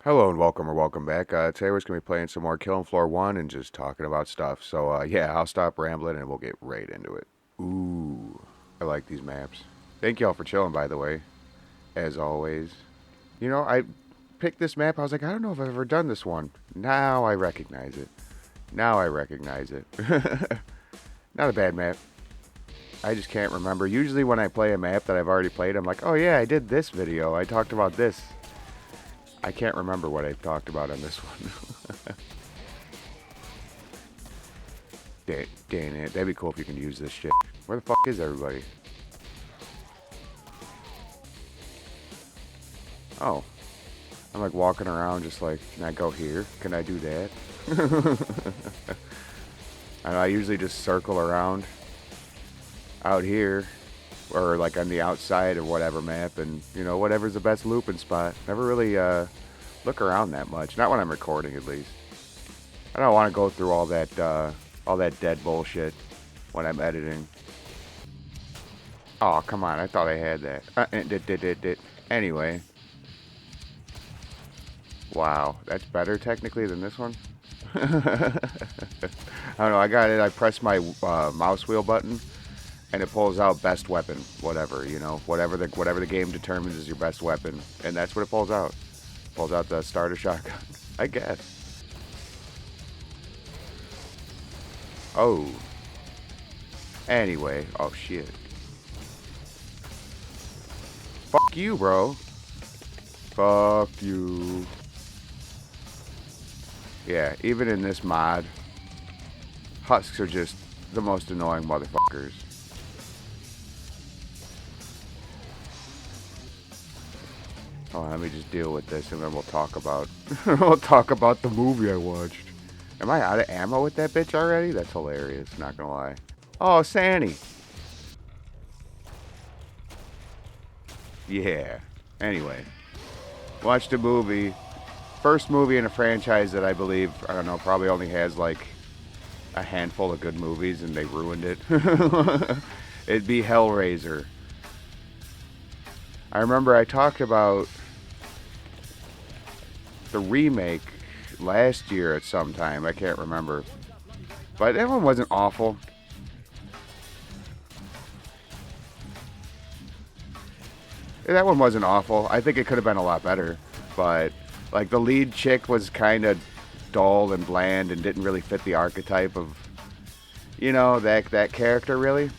Hello and welcome or welcome back. Today we're just going to be playing some more Killing Floor 1 and just talking about stuff. So, yeah, I'll stop rambling and we'll get right into it. Ooh, I like these maps. Thank y'all for chilling, by the way, as always. You know, I picked this map. I was like, I don't know if I've ever done this one. Now I recognize it. Now I recognize it. Not a bad map. I just can't remember. Usually when I play a map that I've already played, I'm like, oh yeah, I did this video. I talked about this. I can't remember what I talked about on this one. Dang it. That'd be cool if you can use this shit. Where the fuck is everybody? Oh. I'm like walking around just like, can I go here? Can I do that? I usually just circle around out here or like on the outside of whatever map and, you know, whatever's the best looping spot. Never really look around that much. Not when I'm recording, at least. I don't want to go through all that dead bullshit when I'm editing. Oh, come on. I thought I had that. Anyway. Wow. That's better, technically, than this one? I don't know. I got it. I pressed my mouse wheel button, and it pulls out best weapon. Whatever, you know. Whatever the game determines is your best weapon. And that's what it pulls out. Pulls out the starter shotgun. I guess. Oh. Anyway. Oh, shit. Fuck you, bro. Fuck you. Yeah, even in this mod, husks are just the most annoying motherfuckers. Oh, let me just deal with this and then we'll talk about the movie I watched. Am I out of ammo with that bitch already? That's hilarious, not gonna lie. Oh, Sandy. Yeah. Anyway, watched a movie. First movie in a franchise that I believe, I don't know, probably only has like a handful of good movies and they ruined it. It'd be Hellraiser. I remember I talked about the remake last year at some time. I can't remember. But that one wasn't awful. That one wasn't awful. I think it could have been a lot better. But, like, the lead chick was kind of dull and bland and didn't really fit the archetype of, you know, that character, really.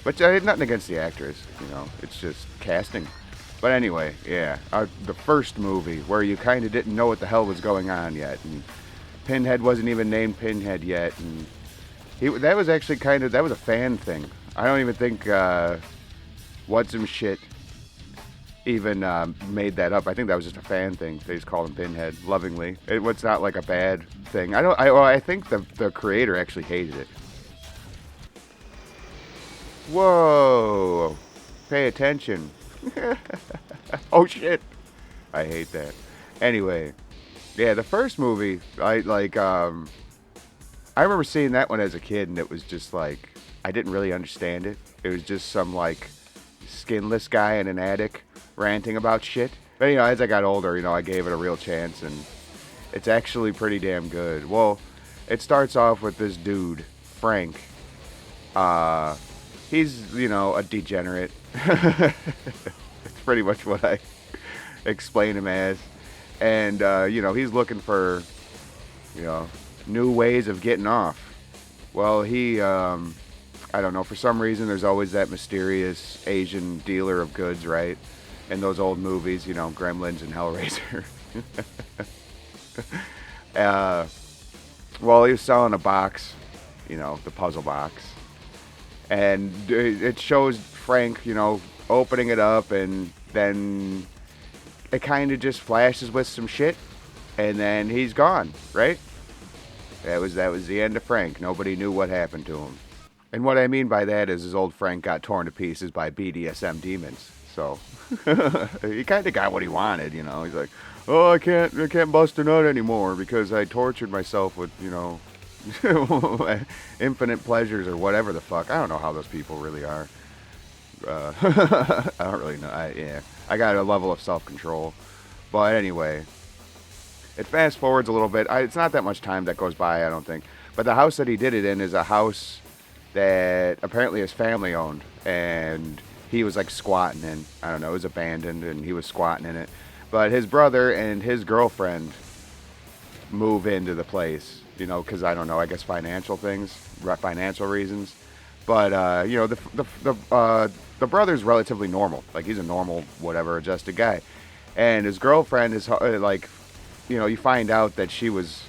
But I had nothing against the actress, you know. It's just casting. But anyway, yeah. The first movie where you kind of didn't know what the hell was going on yet. And Pinhead wasn't even named Pinhead yet. And that was actually that was a fan thing. I don't even think What's Some Shit even made that up. I think that was just a fan thing. They just called him Pinhead lovingly. It's not like a bad thing. I think the creator actually hated it. Whoa. Pay attention. Oh shit. I hate that. Anyway, yeah, the first movie, I remember seeing that one as a kid and it was just like I didn't really understand it. It was just some like skinless guy in an attic ranting about shit. But you know, as I got older, you know, I gave it a real chance and it's actually pretty damn good. Well, it starts off with this dude, Frank. He's, you know, a degenerate. It's pretty much what I explain him as. And, you know, he's looking for, you know, new ways of getting off. Well, I don't know, for some reason there's always that mysterious Asian dealer of goods, right? In those old movies, you know, Gremlins and Hellraiser. Well, he was selling a box, you know, the puzzle box. And it shows Frank, you know, opening it up and then it kind of just flashes with some shit and then he's gone, right? That was the end of Frank. Nobody knew what happened to him. And what I mean by that is his old Frank got torn to pieces by BDSM demons. So he kind of got what he wanted, you know. He's like, oh, I can't bust a nut anymore because I tortured myself with, you know, infinite pleasures or whatever the fuck. I don't know how those people really are. I don't really know. I got a level of self-control. But anyway, It fast forwards a little bit. It's not that much time that goes by, I don't think. But the house that he did it in is a house that apparently his family owned, and he was like squatting in. I don't know, it was abandoned, and he was squatting in it. But his brother and his girlfriend move into the place, you know, because I don't know, I guess financial things, financial reasons. But you know, the brother's relatively normal. Like he's a normal, whatever, adjusted guy, and his girlfriend is like, you know, you find out that she was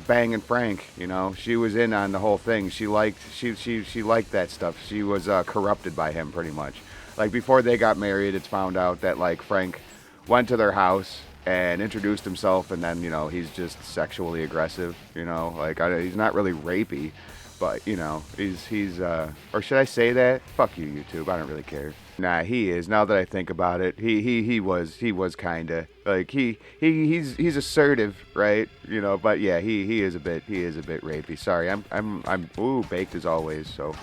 banging Frank. You know, she was in on the whole thing. She liked that stuff. She was corrupted by him pretty much. Like before they got married, it's found out that like Frank went to their house and introduced himself, and then you know he's just sexually aggressive. You know, like he's not really rapey, but you know he's or should I say that? Fuck you, YouTube. I don't really care. Nah, he is. Now that I think about it, he was kind of like he's assertive, right? You know, but yeah, he is a bit rapey. Sorry, I'm ooh baked as always. So,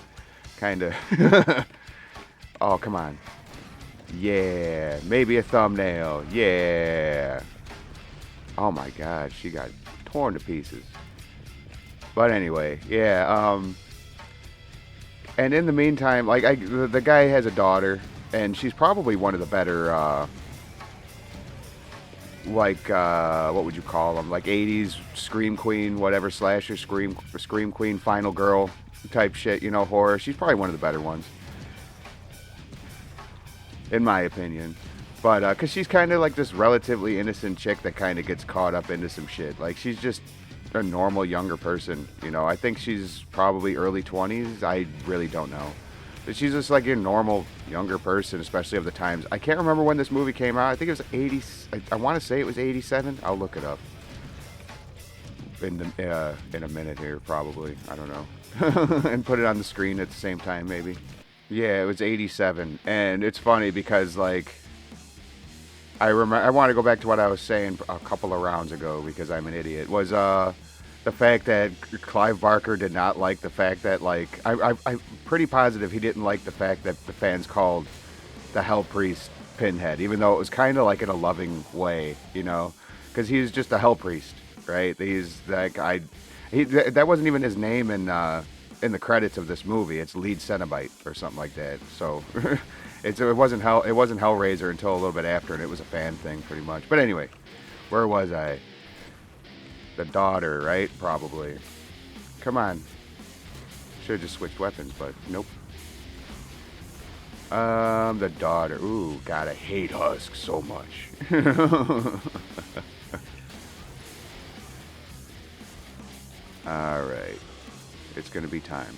kind of. Oh come on. Yeah, maybe a thumbnail. Yeah. Oh my God, she got torn to pieces. But anyway, yeah. And in the meantime, like the guy has a daughter, and she's probably one of the better, what would you call them? Like 80s scream queen, whatever, slasher scream queen, final girl type shit, you know, horror. She's probably one of the better ones, in my opinion. But because she's kind of like this relatively innocent chick that kind of gets caught up into some shit. Like she's just a normal younger person, you know. I think she's probably early 20s. I really don't know, but she's just like a normal younger person, especially of the times. I can't remember when this movie came out. I think it was 80. I want to say it was 87. I'll look it up in a minute here, probably. I don't know, and put it on the screen at the same time, maybe. Yeah, it was 87, and it's funny because like I remember. I want to go back to what I was saying a couple of rounds ago because I'm an idiot. Was the fact that Clive Barker did not like the fact that like I'm pretty positive he didn't like the fact that the fans called the Hell Priest Pinhead, even though it was kind of like in a loving way, you know, because he's just a Hell Priest, right? He's that guy. That wasn't even his name in the credits of this movie. It's Lead Cenobite or something like that. So. It wasn't Hellraiser until a little bit after, and it was a fan thing pretty much. But anyway, where was I? The daughter, right? Probably. Come on. Should have just switched weapons, but nope. The daughter. Ooh, God, I hate Husk so much. All right, it's gonna be time.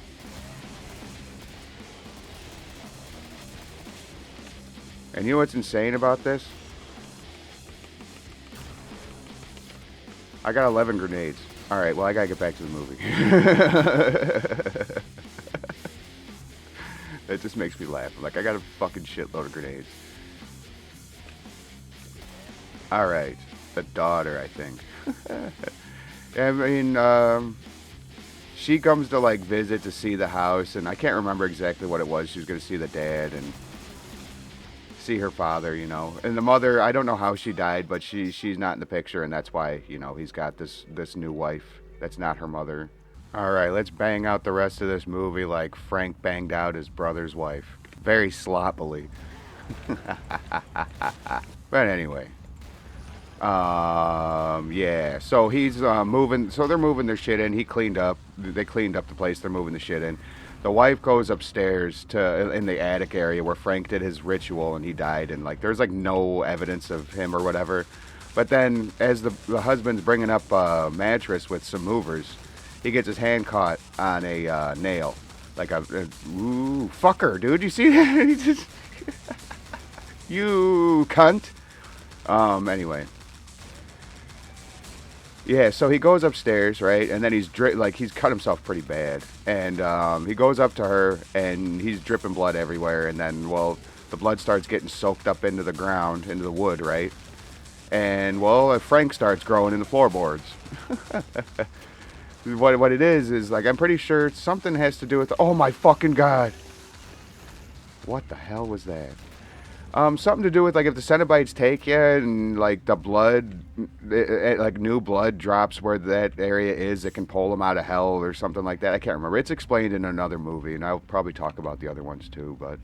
And you know what's insane about this? I got 11 grenades. Alright, well I gotta get back to the movie. It just makes me laugh. Like, I got a fucking shitload of grenades. Alright, the daughter, I think. I mean, she comes to like visit to see the house, and I can't remember exactly what it was. She was gonna see the dad and see her father, you know. And the mother, I don't know how she died, but she's not in the picture, and that's why, you know, he's got this new wife that's not her mother. All right, let's bang out the rest of this movie like Frank banged out his brother's wife. Very sloppily. But anyway. Yeah, so he's moving, so they're moving their shit in. They cleaned up the place, they're moving the shit in. The wife goes upstairs to in the attic area where Frank did his ritual and he died, and like there's like no evidence of him or whatever. But then as the husband's bringing up a mattress with some movers, he gets his hand caught on a nail, like ooh, fucker, dude, you see that? He just you cunt. Anyway. Yeah, so he goes upstairs, right, and then he's cut himself pretty bad, and he goes up to her, and he's dripping blood everywhere, and then, well, the blood starts getting soaked up into the ground, into the wood, right, and, well, Frank starts growing in the floorboards. What it is, like, I'm pretty sure something has to do with, oh my fucking God! What the hell was that? Something to do with like if the Cenobites take you and like the blood, like new blood drops where that area is, it can pull them out of hell or something like that. I can't remember. It's explained in another movie, and I'll probably talk about the other ones too. But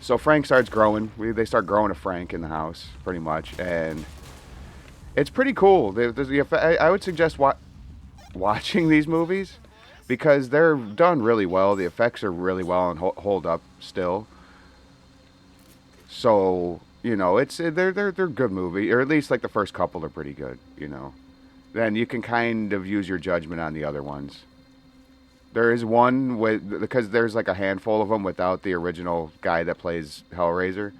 so Frank starts growing. They start growing a Frank in the house, pretty much, and it's pretty cool. I would suggest watching these movies because they're done really well. The effects are really well and hold up still. So they're good movie, or at least like the first couple are pretty good. Then you can kind of use your judgment on the other ones. There is one because there's like a handful of them without the original guy that plays Hellraiser.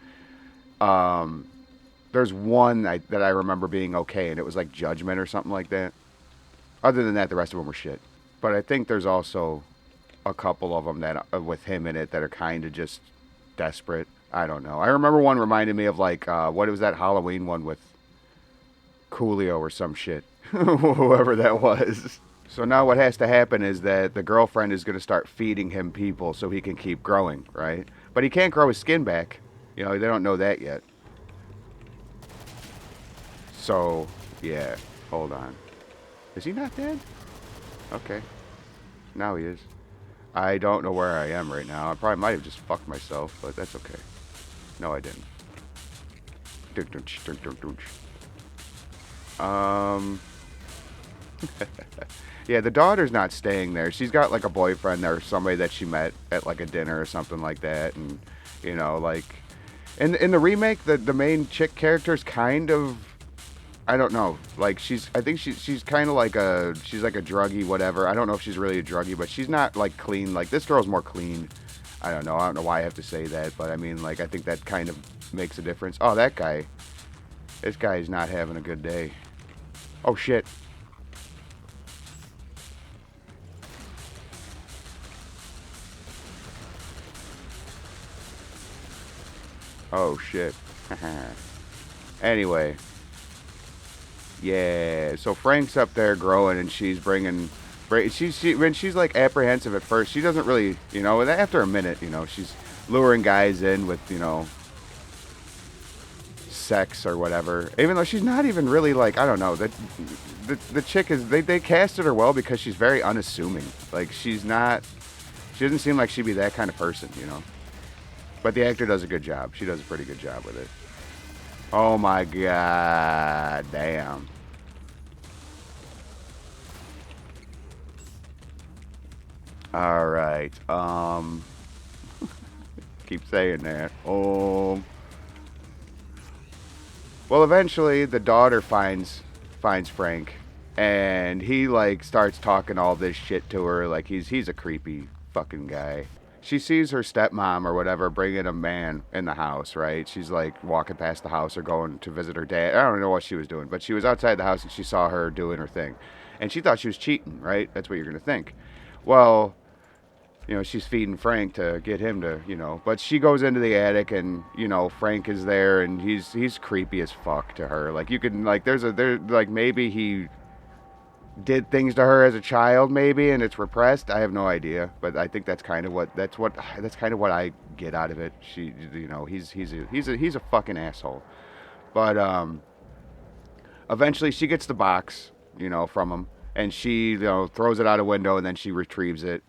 There's one that I remember being okay, and it was like Judgment or something like that. Other than that, the rest of them were shit. But I think there's also a couple of them that with him in it that are kind of just desperate. I don't know. I remember one reminded me of like what was that Halloween one with Coolio or some shit, whoever that was. So now what has to happen is that the girlfriend is going to start feeding him people so he can keep growing, right? But he can't grow his skin back. They don't know that yet. So yeah, hold on. Is he not dead? Okay. Now he is. I don't know where I am right now. I probably might have just fucked myself, but that's okay. No, I didn't. Yeah, the daughter's not staying there. She's got like a boyfriend or somebody that she met at like a dinner or something like that, and like in the remake, the main chick character's kind of, I don't know, like I think she's kind of like she's like a druggie, whatever. I don't know if she's really a druggie, but she's not like clean. Like this girl's more clean. I don't know why I have to say that, but I mean, like, I think that kind of makes a difference. Oh, that guy. This guy's not having a good day. Oh, shit. Oh, shit. Anyway. Yeah, so Frank's up there growing, and she's bringing... when she's like apprehensive at first, she doesn't really, and after a minute, she's luring guys in with, sex or whatever. Even though she's not even really like, I don't know, the chick is, they casted her well because she's very unassuming. Like she doesn't seem like she'd be that kind of person, But the actor does a good job. She does a pretty good job with it. Oh my god, damn. All right. Keep saying that. Well, eventually the daughter finds Frank, and he like starts talking all this shit to her. Like he's a creepy fucking guy. She sees her stepmom or whatever bringing a man in the house, right? She's like walking past the house or going to visit her dad. I don't know what she was doing, but she was outside the house and she saw her doing her thing, and she thought she was cheating, right? That's what you're gonna think. Well, she's feeding Frank to get him to, but she goes into the attic and, Frank is there and he's creepy as fuck to her. Like you can, like, there's like maybe he did things to her as a child maybe and it's repressed. I have no idea, but I think that's kind of what I get out of it. He's a fucking asshole. But, eventually she gets the box, from him, and she, throws it out a window and then she retrieves it.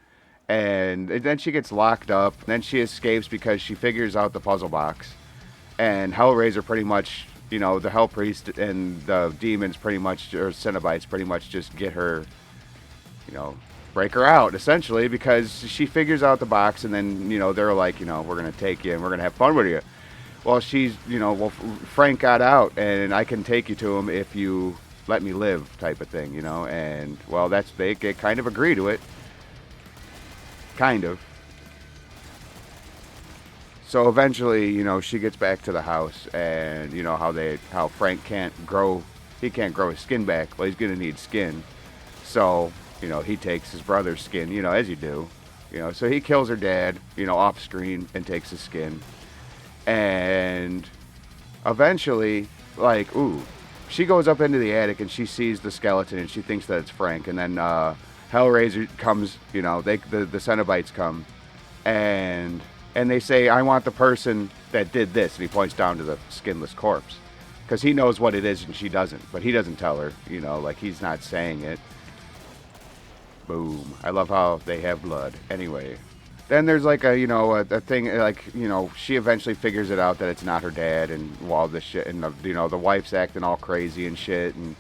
And then she gets locked up. Then she escapes because she figures out the puzzle box. And Hellraiser pretty much, the Hell Priest and the demons pretty much, or Cenobites pretty much just get her, break her out, essentially, because she figures out the box and then, they're like, we're going to take you and we're going to have fun with you. Well, Frank got out and I can take you to him if you let me live type of thing, And, well, they kind of agree to it. Kind of. So eventually, she gets back to the house, and how Frank can't grow his skin back. Well, he's gonna need skin, so he takes his brother's skin, as you do, So he kills her dad, off screen, and takes his skin, and eventually, she goes up into the attic and she sees the skeleton and she thinks that it's Frank, and then Hellraiser comes, the Cenobites come, and and they say, I want the person that did this, and he points down to the skinless corpse. Because he knows what it is and she doesn't. But he doesn't tell her, you know, like he's not saying it. Boom. I love how they have blood. Anyway. Then there's like a, you know, a thing, like, you know, she eventually figures it out that it's not her dad and all this shit. And, you know, the wife's acting all crazy and shit. And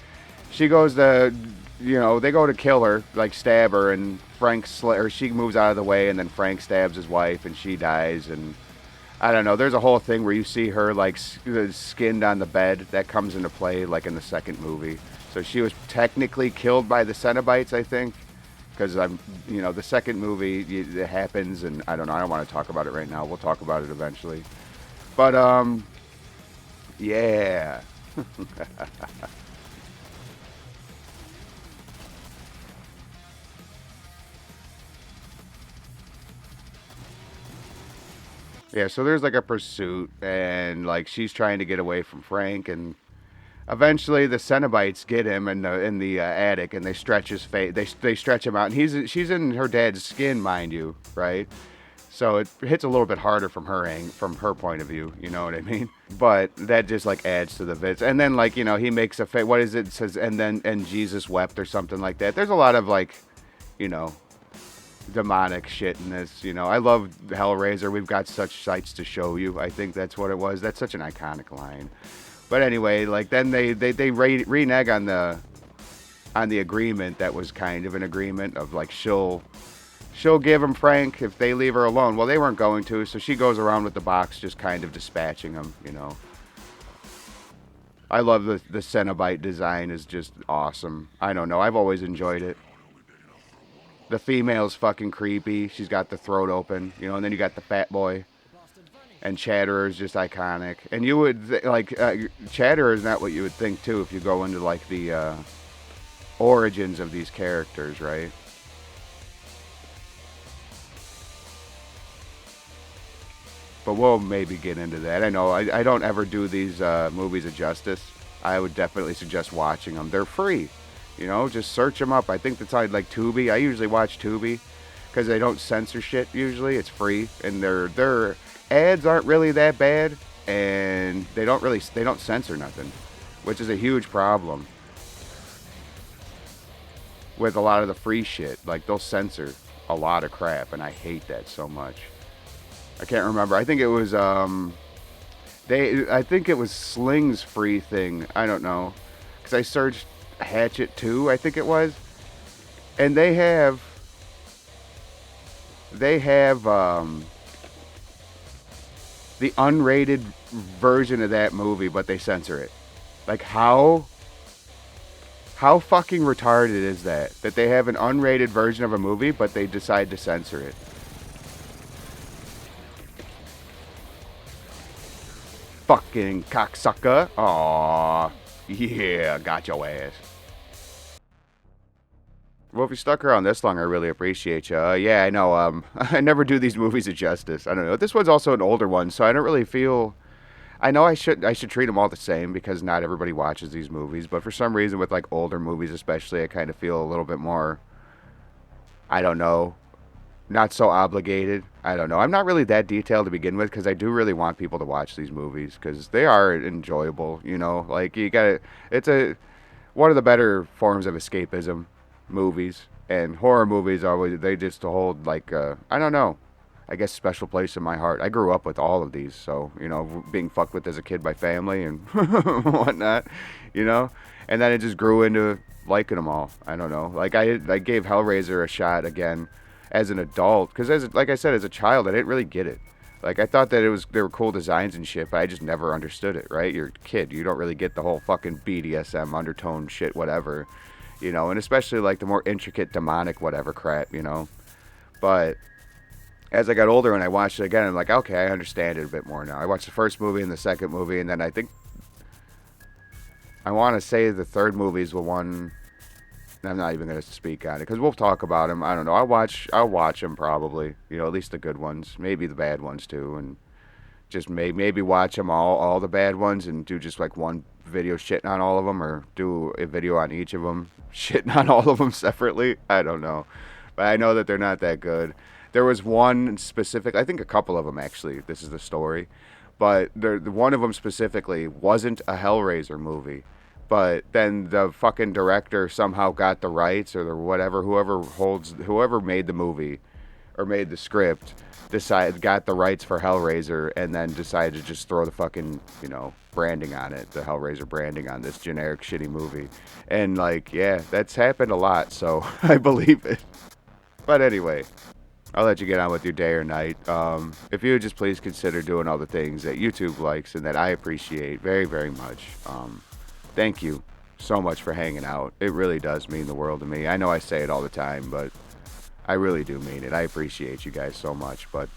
she goes to, you know, they go to kill her, like stab her. And or she moves out of the way and then Frank stabs his wife and she dies. And I don't know. There's a whole thing where you see her like skinned on the bed. That comes into play like in the second movie. So she was technically killed by the Cenobites, I think, because you know, the second movie it happens, and I don't know. I don't want to talk about it right now. We'll talk about it eventually. But yeah. Yeah, so there's like a pursuit, and like she's trying to get away from Frank, and eventually the Cenobites get him in the attic, and they stretch his face. They stretch him out, and she's in her dad's skin, mind you, right? So it hits a little bit harder from her point of view. You know what I mean? But that just like adds to the bits, and then like, you know, he makes a face. What is it? It says and Jesus wept or something like that. There's a lot of like, you know, demonic shit in this. You know, I love Hellraiser. We've got such sights to show you. I think that's what it was. That's such an iconic line. But anyway, like then they renege on the agreement that was kind of an agreement of like she'll give him Frank if they leave her alone. Well, they weren't going to, so she goes around with the box just kind of dispatching him, you know. I love the Cenobite design is just awesome. I don't know. I've always enjoyed it. The female's fucking creepy. She's got the throat open, you know, and then you got the fat boy. And Chatterer is just iconic. And you would, Chatterer is not what you would think, too, if you go into, like, the origins of these characters, right? But we'll maybe get into that. I know I don't ever do these movies a justice. I would definitely suggest watching them. They're free. You know, just search them up. I think that's on like Tubi. I usually watch Tubi because they don't censor shit usually. It's free, and their ads aren't really that bad, and they don't censor nothing, which is a huge problem with a lot of the free shit. Like they'll censor a lot of crap, and I hate that so much. I can't remember. I think it was I think it was Sling's free thing. I don't know, because I searched Hatchet 2, I think it was, and they have the unrated version of that movie, but they censor it. Like how fucking retarded is that they have an unrated version of a movie but they decide to censor it? Fucking cocksucker. Aww. Yeah, got your ass. Well, if you stuck around this long, I really appreciate you. Yeah, I know. I never do these movies a justice. I don't know. This one's also an older one, so I don't really feel. I know I should treat them all the same because not everybody watches these movies. But for some reason, with like older movies, especially, I kind of feel a little bit more. I don't know. Not so obligated. I don't know. I'm not really that detailed to begin with because I do really want people to watch these movies because they are enjoyable. You know, like you got it's one of the better forms of escapism. Movies and horror movies always they just hold like I don't know, I guess special place in my heart. I grew up with all of these, so you know, being fucked with as a kid by family and whatnot, you know, and then it just grew into liking them all. I don't know, like I gave Hellraiser a shot again as an adult because like I said, as a child I didn't really get it. Like I thought that they were cool designs and shit, but I just never understood it. Right, you're a kid, you don't really get the whole fucking BDSM undertone shit, whatever. You know, and especially like the more intricate demonic whatever crap, you know. But as I got older and I watched it again, I'm like, okay, I understand it a bit more now. I watched the first movie and the second movie, and then I think I want to say the third movie is the one. I'm not even going to speak on it because we'll talk about them. I don't know. I'll watch them probably. You know, at least the good ones, maybe the bad ones too, and just maybe watch them all the bad ones and do just like one video shitting on all of them, or do a video on each of them shitting on all of them separately. I don't know, but I know that they're not that good. There was one specific, I think a couple of them actually. This is the story, but one of them specifically wasn't a Hellraiser movie. But then the fucking director somehow got the rights, or the whatever, whoever made the movie or made the script, got the rights for Hellraiser, and then decided to just throw the fucking, branding on it, the Hellraiser branding on this generic shitty movie. And like, yeah, that's happened a lot, so I believe it. But anyway, I'll let you get on with your day or night. If you would just please consider doing all the things that YouTube likes and that I appreciate very, very much. Thank you so much for hanging out. It really does mean the world to me. I know I say it all the time, but I really do mean it. I appreciate you guys so much. But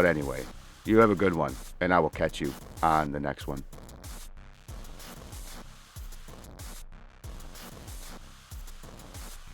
anyway, you have a good one, and I will catch you on the next one.